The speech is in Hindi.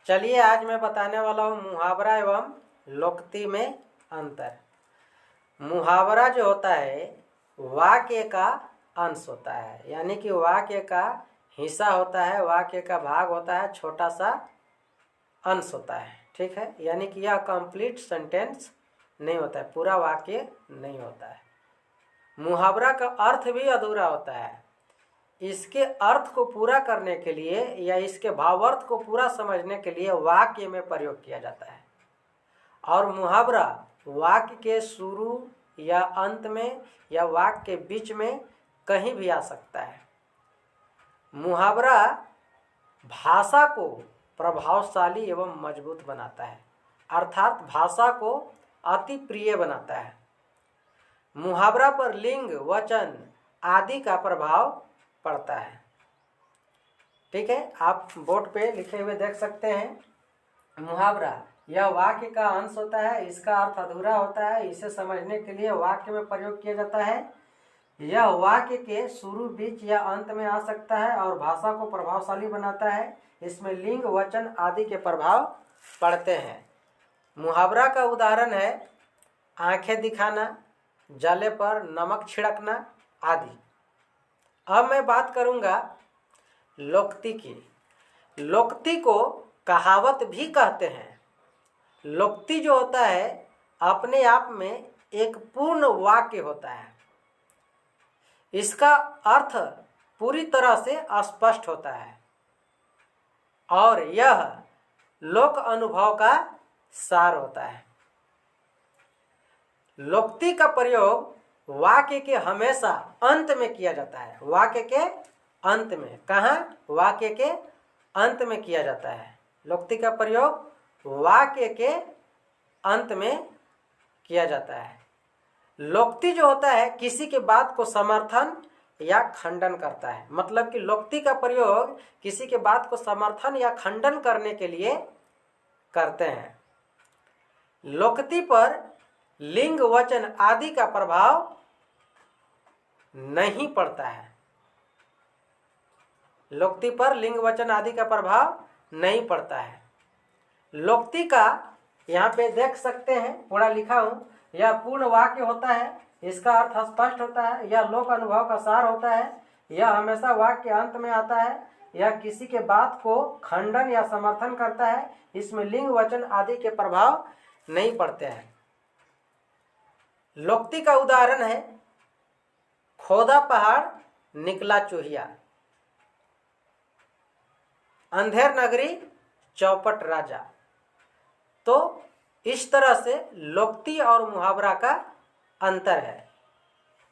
चलिए आज मैं बताने वाला हूँ मुहावरा एवं लोकोक्ति में अंतर। मुहावरा जो होता है वाक्य का अंश होता है, यानी कि वाक्य का हिस्सा होता है, वाक्य का भाग होता है, छोटा सा अंश होता है। ठीक है, यानी कि यह कंप्लीट सेंटेंस नहीं होता है, पूरा वाक्य नहीं होता है। मुहावरा का अर्थ भी अधूरा होता है। इसके अर्थ को पूरा करने के लिए या इसके भावार्थ को पूरा समझने के लिए वाक्य में प्रयोग किया जाता है। और मुहावरा वाक्य के शुरू या अंत में या वाक्य के बीच में कहीं भी आ सकता है। मुहावरा भाषा को प्रभावशाली एवं मजबूत बनाता है, अर्थात भाषा को अति प्रिय बनाता है। मुहावरा पर लिंग, वचन आदि का प्रभाव पड़ता है। ठीक है, आप बोर्ड पे लिखे हुए देख सकते हैं। मुहावरा यह वाक्य का अंश होता है, इसका अर्थ अधूरा होता है, इसे समझने के लिए वाक्य में प्रयोग किया जाता है। यह वाक्य के शुरू, बीच या अंत में आ सकता है और भाषा को प्रभावशाली बनाता है। इसमें लिंग, वचन आदि के प्रभाव पड़ते हैं। मुहावरा का उदाहरण है आंखें दिखाना, जले पर नमक छिड़कना आदि। अब मैं बात करूंगा लोकोक्ति की। लोकोक्ति को कहावत भी कहते हैं। लोकोक्ति जो होता है अपने आप में एक पूर्ण वाक्य होता है। इसका अर्थ पूरी तरह से स्पष्ट होता है और यह लोक अनुभव का सार होता है। लोकोक्ति का प्रयोग वाक्य के हमेशा अंत में किया जाता है। वाक्य के अंत में, कहाँ? वाक्य के अंत में किया जाता है। लोकोक्ति का प्रयोग वाक्य के अंत में किया जाता है। लोकोक्ति जो होता है किसी के बात को समर्थन या खंडन करता है। मतलब कि लोकोक्ति का प्रयोग किसी के बात को समर्थन या खंडन करने के लिए करते हैं। लोकोक्ति पर लिंग, वचन आदि का प्रभाव नहीं पड़ता है। लोकोक्ति पर लिंग, वचन आदि का प्रभाव नहीं पड़ता है। लोकोक्ति का यहाँ पे देख सकते हैं, पूरा लिखा हूँ। यह पूर्ण वाक्य होता है, इसका अर्थ स्पष्ट होता है, यह लोक अनुभव का सार होता है, यह हमेशा वाक्य अंत में आता है, यह किसी के बात को खंडन या समर्थन करता है, इसमें लिंग, वचन आदि के प्रभाव नहीं पड़ते हैं। लोकोक्ति का उदाहरण है खोदा पहाड़ निकला चूहिया, अंधेर नगरी चौपट राजा। तो इस तरह से लोकोक्ति और मुहावरा का अंतर है।